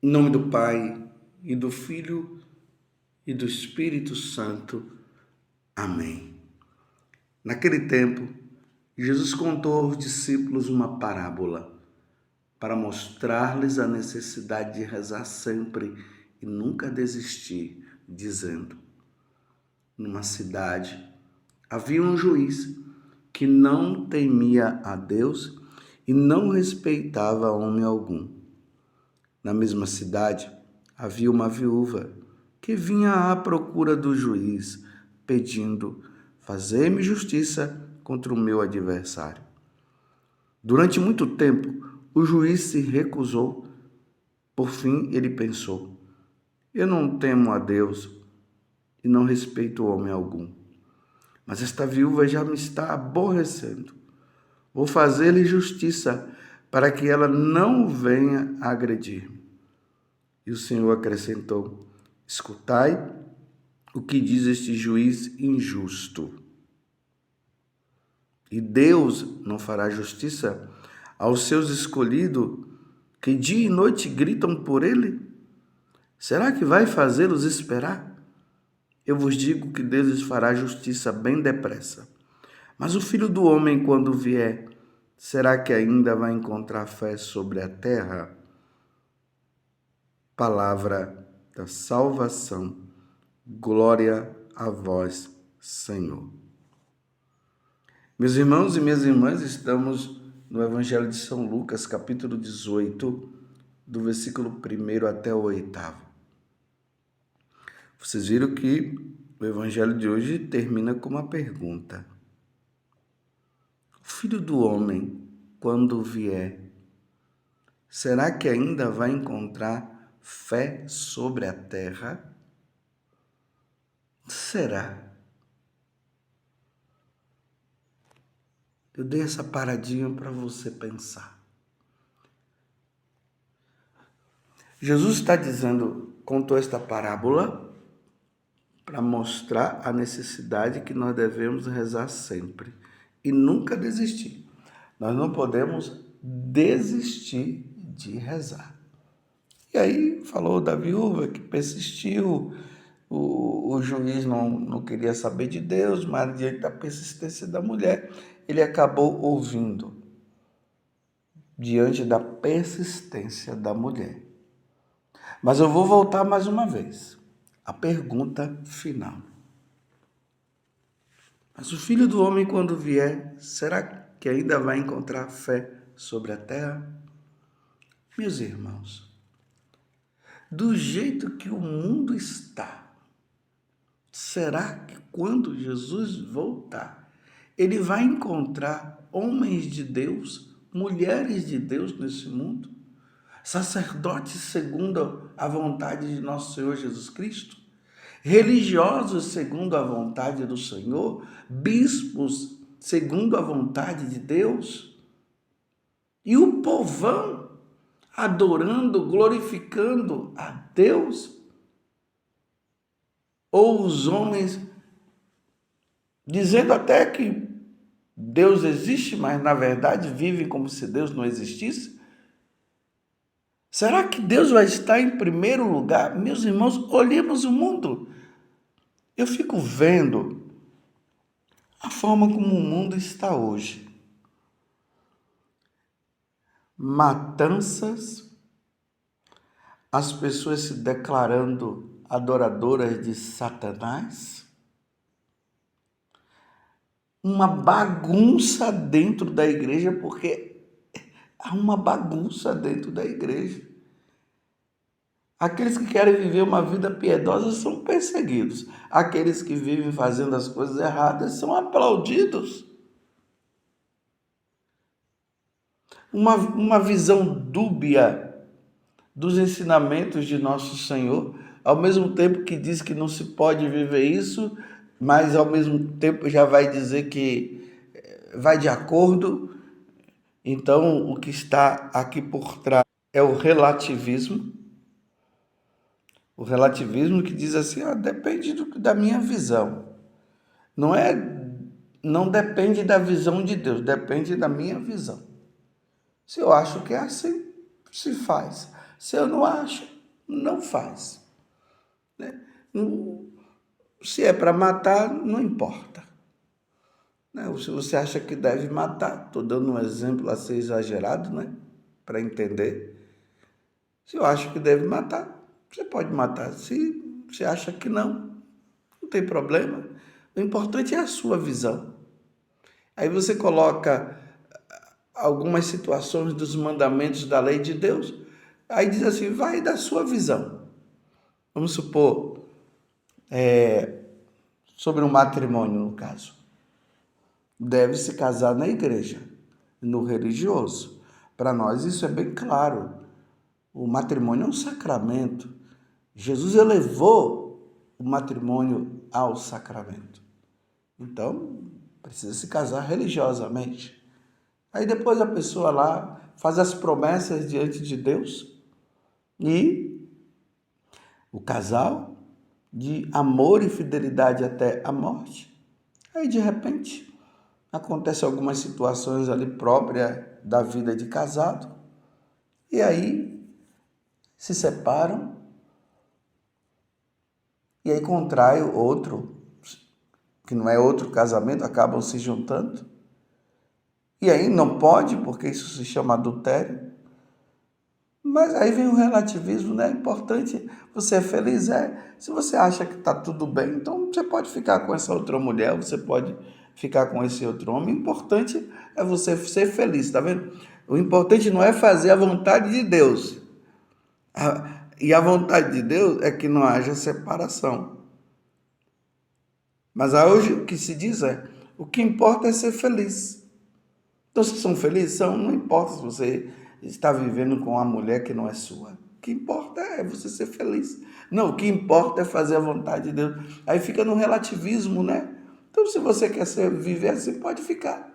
Em nome do Pai, e do Filho, e do Espírito Santo. Amém. Naquele tempo, Jesus contou aos discípulos uma parábola para mostrar-lhes a necessidade de rezar sempre e nunca desistir, dizendo: numa cidade havia um juiz que não temia a Deus e não respeitava homem algum. Na mesma cidade havia uma viúva que vinha à procura do juiz, pedindo: fazei-me justiça contra o meu adversário. Durante muito tempo, o juiz se recusou. Por fim, ele pensou: eu não temo a Deus e não respeito homem algum. Mas esta viúva já me está aborrecendo. Vou fazer-lhe justiça para que ela não venha agredir-me. E o Senhor acrescentou: escutai o que diz este juiz injusto. E Deus não fará justiça aos seus escolhidos que dia e noite gritam por ele? Será que vai fazê-los esperar? Eu vos digo que Deus lhes fará justiça bem depressa. Mas o Filho do Homem, quando vier, será que ainda vai encontrar fé sobre a terra? Palavra da salvação. Glória a vós, Senhor. Meus irmãos e minhas irmãs, estamos no Evangelho de São Lucas, capítulo 18, do versículo 1 até o 8º. Vocês viram que o Evangelho de hoje termina com uma pergunta. O Filho do Homem, quando vier, será que ainda vai encontrar fé sobre a terra? Será? Eu dei essa paradinha para você pensar. Jesus está dizendo, contou esta parábola para mostrar a necessidade que nós devemos rezar sempre e nunca desistir. Nós não podemos desistir de rezar. E aí falou da viúva que persistiu, o juiz não queria saber de Deus, mas diante da persistência da mulher, ele acabou ouvindo. Diante da persistência da mulher. Mas eu vou voltar mais uma vez. A pergunta final. Mas o Filho do Homem, quando vier, será que ainda vai encontrar fé sobre a terra? Meus irmãos, do jeito que o mundo está, será que quando Jesus voltar, ele vai encontrar homens de Deus, mulheres de Deus nesse mundo? Sacerdotes segundo a vontade de nosso Senhor Jesus Cristo? Religiosos segundo a vontade do Senhor? Bispos segundo a vontade de Deus? E o povão adorando, glorificando a Deus? Ou os homens dizendo até que Deus existe, mas na verdade vivem como se Deus não existisse? Será que Deus vai estar em primeiro lugar? Meus irmãos, olhemos o mundo. Eu fico vendo a forma como o mundo está hoje. Matanças, as pessoas se declarando adoradoras de Satanás, uma bagunça dentro da igreja, porque há uma bagunça dentro da igreja. Aqueles que querem viver uma vida piedosa são perseguidos. Aqueles que vivem fazendo as coisas erradas são aplaudidos. Uma visão dúbia dos ensinamentos de nosso Senhor, ao mesmo tempo que diz que não se pode viver isso, mas ao mesmo tempo já vai dizer que vai de acordo. Então, o que está aqui por trás é o relativismo. O relativismo que diz assim, depende da minha visão. Não depende da visão de Deus, depende da minha visão. Se eu acho que é assim, se faz. Se eu não acho, não faz. Né? Se é para matar, não importa. Né? Se você acha que deve matar, estou dando um exemplo a ser exagerado, né? Para entender. Se eu acho que deve matar, você pode matar. Se você acha que não tem problema. O importante é a sua visão. Aí você coloca algumas situações dos mandamentos da lei de Deus, aí diz assim, vai da sua visão. Vamos supor, sobre um matrimônio, no caso. Deve se casar na igreja, no religioso. Para nós isso é bem claro. O matrimônio é um sacramento. Jesus elevou o matrimônio ao sacramento. Então, precisa se casar religiosamente. Aí depois a pessoa lá faz as promessas diante de Deus e o casal de amor e fidelidade até a morte. Aí de repente acontecem algumas situações ali próprias da vida de casado e aí se separam e aí contrai outro, que não é outro casamento, acabam se juntando. E aí não pode, porque isso se chama adultério. Mas aí vem o relativismo, né? É importante, você é feliz, é. Se você acha que está tudo bem, então você pode ficar com essa outra mulher, você pode ficar com esse outro homem. O importante é você ser feliz, tá vendo? O importante não é fazer a vontade de Deus. E a vontade de Deus é que não haja separação. Mas hoje o que se diz é, o que importa é ser feliz. Então, se são felizes, não importa se você está vivendo com uma mulher que não é sua. O que importa é você ser feliz. Não, o que importa é fazer a vontade de Deus. Aí fica no relativismo, né? Então, se você quer viver assim, pode ficar.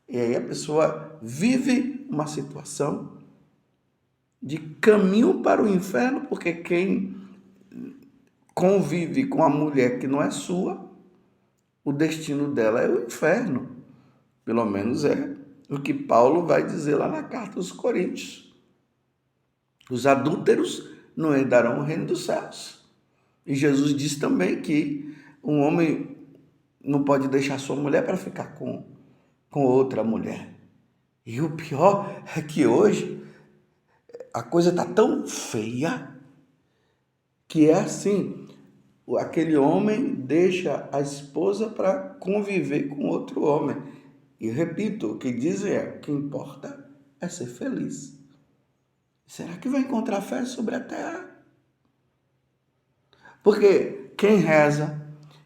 E aí a pessoa vive uma situação de caminho para o inferno, porque quem convive com a mulher que não é sua, o destino dela é o inferno. Pelo menos é o que Paulo vai dizer lá na carta aos Coríntios. Os adúlteros não herdarão o reino dos céus. E Jesus diz também que um homem não pode deixar sua mulher para ficar com outra mulher. E o pior é que hoje a coisa está tão feia que é assim, aquele homem deixa a esposa para conviver com outro homem. E repito, o que dizem é, o que importa é ser feliz. Será que vai encontrar fé sobre a terra? Porque quem reza,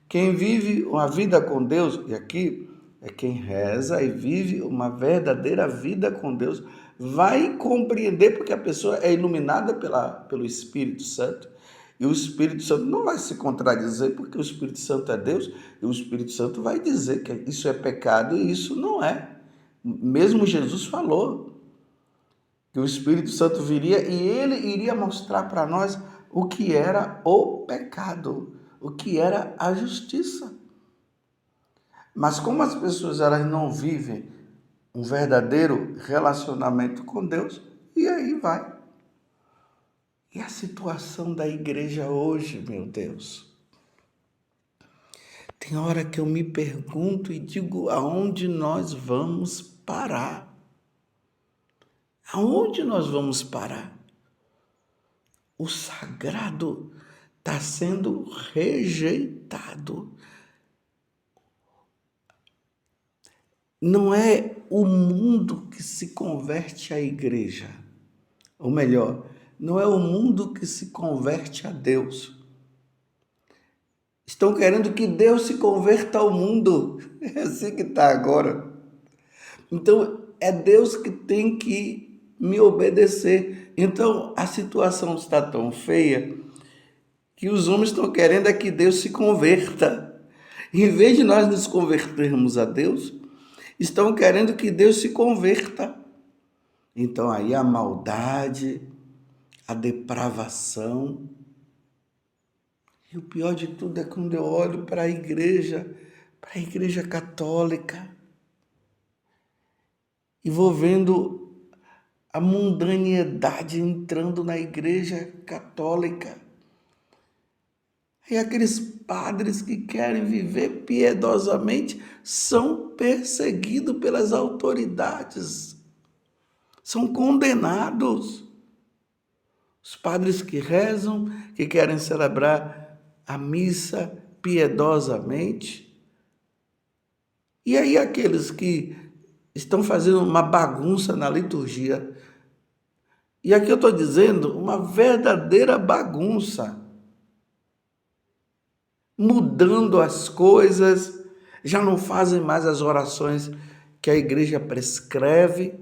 quem vive uma vida com Deus, e aqui é quem reza e vive uma verdadeira vida com Deus, vai compreender, porque a pessoa é iluminada pelo Espírito Santo, e o Espírito Santo não vai se contradizer, porque o Espírito Santo é Deus, e o Espírito Santo vai dizer que isso é pecado e isso não é. Mesmo Jesus falou que o Espírito Santo viria e ele iria mostrar para nós o que era o pecado, o que era a justiça. Mas como as pessoas elas não vivem um verdadeiro relacionamento com Deus, e aí vai. E a situação da igreja hoje, meu Deus? Tem hora que eu me pergunto e digo, aonde nós vamos parar? Aonde nós vamos parar? O sagrado está sendo rejeitado. Não é o mundo que se converte à igreja. Ou melhor, não é o mundo que se converte a Deus. Estão querendo que Deus se converta ao mundo. É assim que está agora. Então, é Deus que tem que me obedecer. Então, a situação está tão feia que os homens estão querendo é que Deus se converta. Em vez de nós nos convertermos a Deus, estão querendo que Deus se converta. Então, aí a maldade, a depravação. E o pior de tudo é quando eu olho para a igreja católica, e vou vendo a mundanidade entrando na igreja católica. E aqueles padres que querem viver piedosamente são perseguidos pelas autoridades, são condenados. Os padres que rezam, que querem celebrar a missa piedosamente. E aí aqueles que estão fazendo uma bagunça na liturgia. E aqui eu estou dizendo uma verdadeira bagunça. Mudando as coisas, já não fazem mais as orações que a igreja prescreve.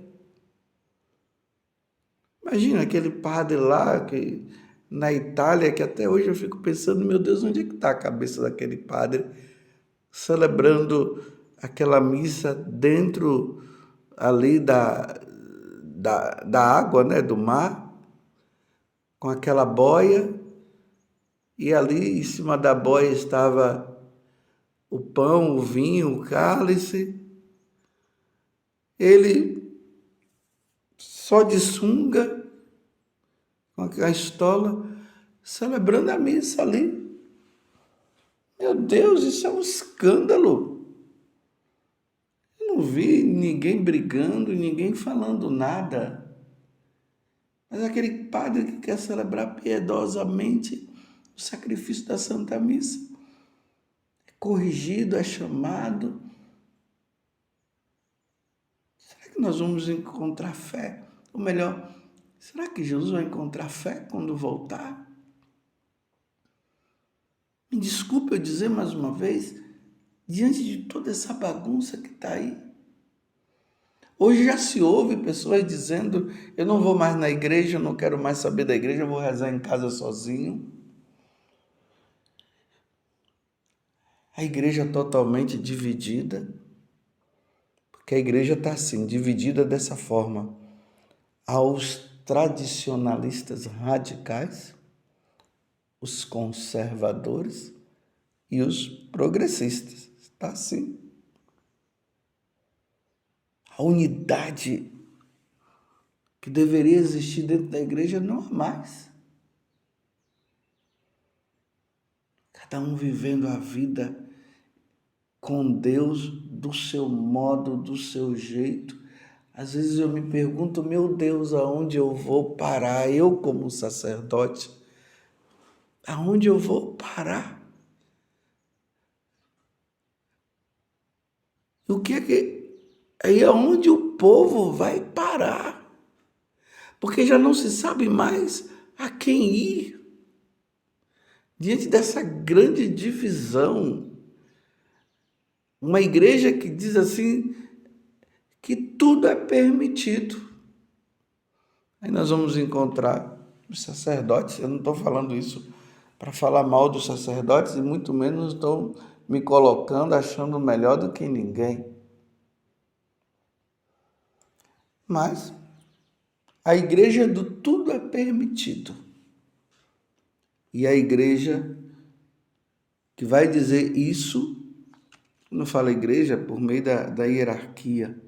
Imagina aquele padre lá que, na Itália, que até hoje eu fico pensando, meu Deus, onde é que está a cabeça daquele padre celebrando aquela missa dentro ali da água, né, do mar, com aquela boia, e ali em cima da boia estava o pão, o vinho, o cálice, ele só de sunga, com a estola, celebrando a missa ali. Meu Deus, isso é um escândalo. Eu não vi ninguém brigando, ninguém falando nada. Mas aquele padre que quer celebrar piedosamente o sacrifício da Santa Missa, é corrigido, é chamado. Será que nós vamos encontrar fé? Ou melhor, será que Jesus vai encontrar fé quando voltar? Me desculpe eu dizer mais uma vez, diante de toda essa bagunça que está aí. Hoje já se ouve pessoas dizendo, eu não vou mais na igreja, eu não quero mais saber da igreja, eu vou rezar em casa sozinho. A igreja totalmente dividida, porque a igreja está assim, dividida dessa forma. Aos tradicionalistas radicais, os conservadores e os progressistas. Está assim. A unidade que deveria existir dentro da igreja não há mais. Cada um vivendo a vida com Deus do seu modo, do seu jeito. Às vezes eu me pergunto, meu Deus, aonde eu vou parar? Eu como sacerdote, aonde eu vou parar? O que é que... Aí é onde o povo vai parar? Porque já não se sabe mais a quem ir. Diante dessa grande divisão, uma igreja que diz assim, que tudo é permitido. Aí nós vamos encontrar os sacerdotes, eu não estou falando isso para falar mal dos sacerdotes, e muito menos estou me colocando achando melhor do que ninguém. Mas a igreja do tudo é permitido. E a igreja que vai dizer isso, não fala igreja, por meio da hierarquia.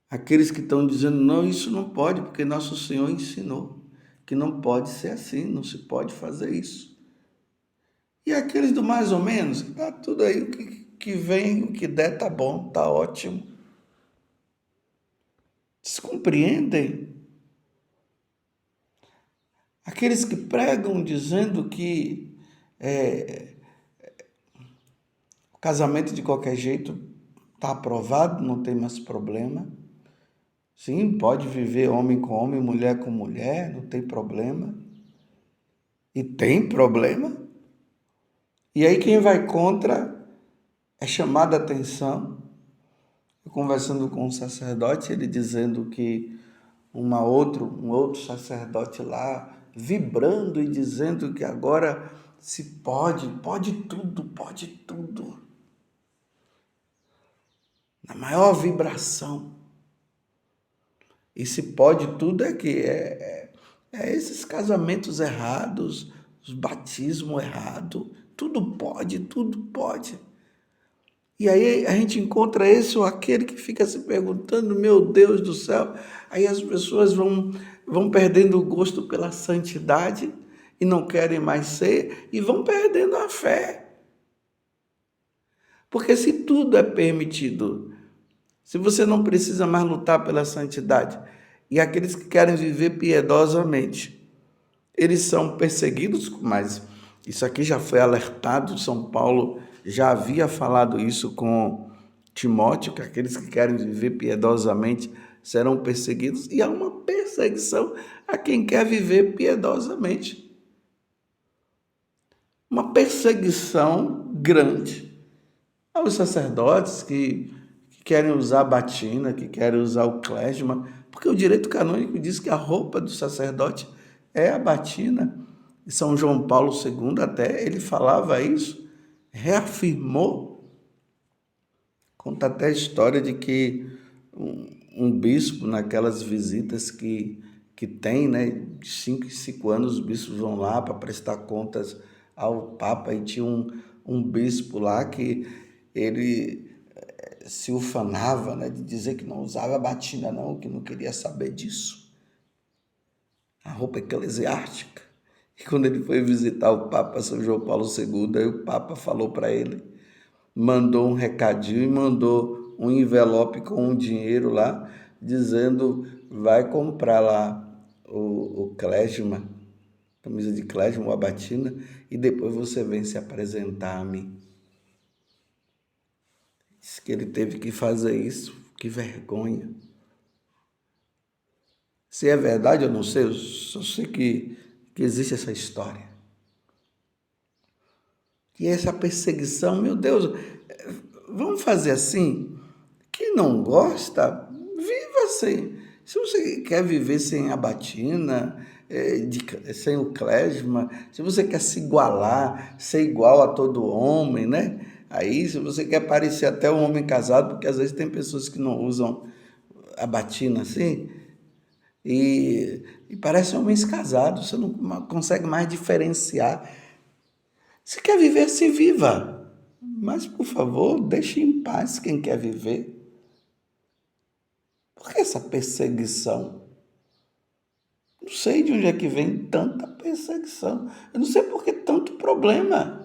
Aqueles que estão dizendo, não, isso não pode, porque nosso Senhor ensinou que não pode ser assim, não se pode fazer isso. E aqueles do mais ou menos, tá tudo aí, o que vem, o que der, tá bom, tá ótimo. Vocês compreendem? Aqueles que pregam dizendo que o casamento de qualquer jeito está aprovado, não tem mais problema. Sim, pode viver homem com homem, mulher com mulher, não tem problema. E tem problema. E aí quem vai contra é chamado a atenção. Eu conversando com um sacerdote, ele dizendo que um outro sacerdote lá, vibrando e dizendo que agora se pode tudo, pode tudo. Na maior vibração. E se pode tudo é que é esses casamentos errados, os batismos errados, tudo pode, tudo pode. E aí a gente encontra esse ou aquele que fica se perguntando, meu Deus do céu. Aí as pessoas vão perdendo o gosto pela santidade e não querem mais ser e vão perdendo a fé. Porque se tudo é permitido, se você não precisa mais lutar pela santidade, e aqueles que querem viver piedosamente, eles são perseguidos, mas isso aqui já foi alertado, São Paulo já havia falado isso com Timóteo, que aqueles que querem viver piedosamente serão perseguidos, e há uma perseguição a quem quer viver piedosamente. Uma perseguição grande aos sacerdotes que querem usar a batina, que querem usar o clésima, porque o direito canônico diz que a roupa do sacerdote é a batina. E São João Paulo II até ele falava isso, reafirmou, conta até a história de que um bispo, naquelas visitas que tem, né, de 5 em 5 anos, os bispos vão lá para prestar contas ao Papa, e tinha um bispo lá que ele se ufanava, né, de dizer que não usava batina não, que não queria saber disso. A roupa eclesiástica. E quando ele foi visitar o Papa São João Paulo II, aí o Papa falou para ele, mandou um recadinho e mandou um envelope com um dinheiro lá, dizendo, vai comprar lá o clésima, camisa de clésima, a batina, e depois você vem se apresentar a mim. Diz que ele teve que fazer isso, que vergonha. Se é verdade, eu não sei, eu só sei que existe essa história. E essa perseguição, meu Deus, vamos fazer assim? Quem não gosta, viva sem. Se você quer viver sem a batina, sem o clésima, se você quer se igualar, ser igual a todo homem, né? Aí, se você quer parecer até um homem casado, porque às vezes tem pessoas que não usam a batina assim, e parecem homens casados, você não consegue mais diferenciar. Se quer viver, se viva. Mas, por favor, deixe em paz quem quer viver. Por que essa perseguição? Não sei de onde é que vem tanta perseguição. Eu não sei por que tanto problema.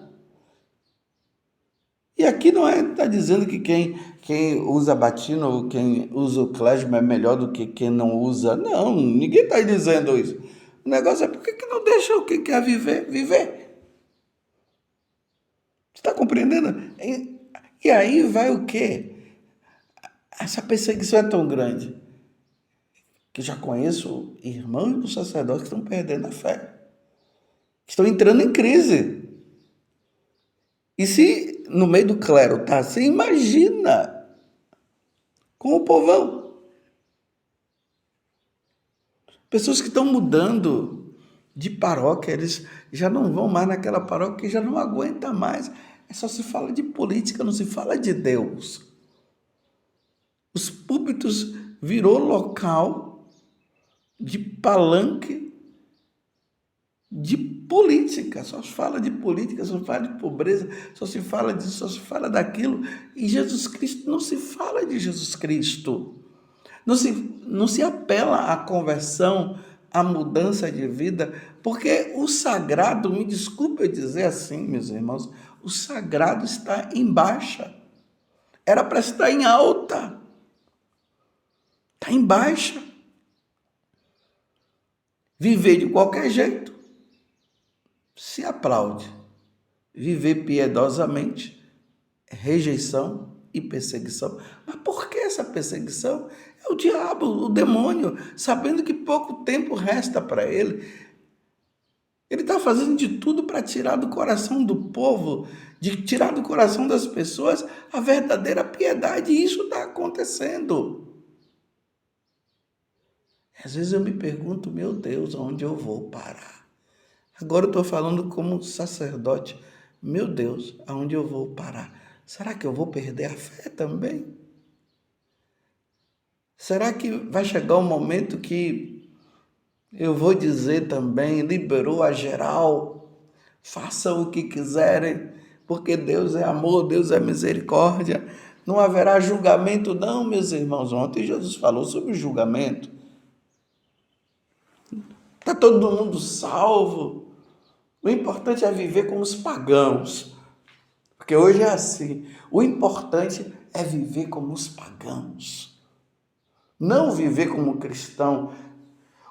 E aqui não está dizendo que quem usa batina ou quem usa o clésima é melhor do que quem não usa. Não, ninguém está dizendo isso. O negócio é por que não deixa quem quer viver, viver? Você está compreendendo? E aí vai o quê? Essa perseguição é tão grande que já conheço irmãos dos sacerdotes que estão perdendo a fé, que estão entrando em crise. E se no meio do clero tá assim, imagina com o povão. Pessoas que estão mudando de paróquia, eles já não vão mais naquela paróquia, já não aguenta mais. É só se fala de política, não se fala de Deus. Os púlpitos virou local de palanque de política, só se fala de política, só se fala de pobreza, só se fala disso, só se fala daquilo, e Jesus Cristo não se fala de Jesus Cristo, não se apela à conversão, à mudança de vida, porque o sagrado, me desculpe eu dizer assim, meus irmãos, o sagrado está em baixa, era para estar em alta, está em baixa. Viver de qualquer jeito se aplaude. Viver piedosamente, rejeição e perseguição. Mas por que essa perseguição? É o diabo, o demônio, sabendo que pouco tempo resta para ele. Ele está fazendo de tudo para tirar do coração do povo, de tirar do coração das pessoas a verdadeira piedade. E isso está acontecendo. Às vezes eu me pergunto, meu Deus, onde eu vou parar? Agora eu estou falando como sacerdote. Meu Deus, aonde eu vou parar? Será que eu vou perder a fé também? Será que vai chegar um momento que eu vou dizer também, liberou a geral, façam o que quiserem, porque Deus é amor, Deus é misericórdia, Não haverá julgamento, não, meus irmãos. Ontem Jesus falou sobre o julgamento. Está todo mundo salvo. O importante é viver como os pagãos. Porque hoje é assim. O importante é viver como os pagãos. Não viver como cristão.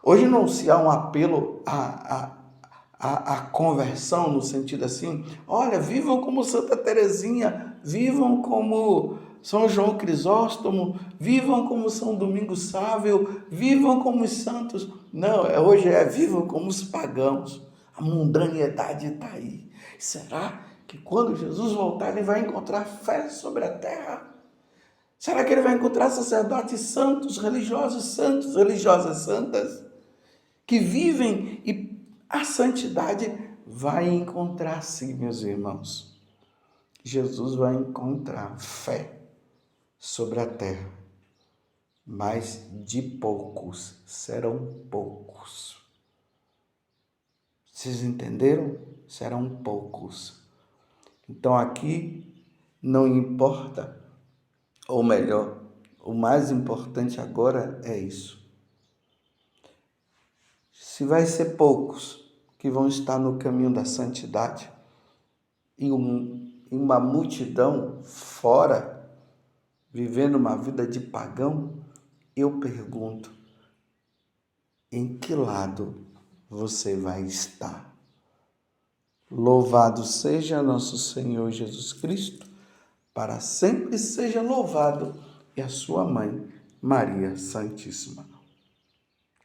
Hoje não se há um apelo à conversão no sentido assim, olha, vivam como Santa Teresinha, vivam como São João Crisóstomo, vivam como São Domingos Sávio, vivam como os santos. Não, hoje vivam como os pagãos. A mundanidade está aí. Será que quando Jesus voltar ele vai encontrar fé sobre a terra? Será que ele vai encontrar sacerdotes santos, religiosas santas, que vivem e a santidade vai encontrar sim, meus irmãos. Jesus vai encontrar fé sobre a terra, mas de poucos, serão poucos. Vocês entenderam? Serão poucos. Então aqui não importa, ou melhor, o mais importante agora é isso. Se vai ser poucos que vão estar no caminho da santidade e uma multidão fora, vivendo uma vida de pagão, eu pergunto, em que lado você vai estar? Louvado seja nosso Senhor Jesus Cristo, para sempre seja louvado, e a sua mãe, Maria Santíssima.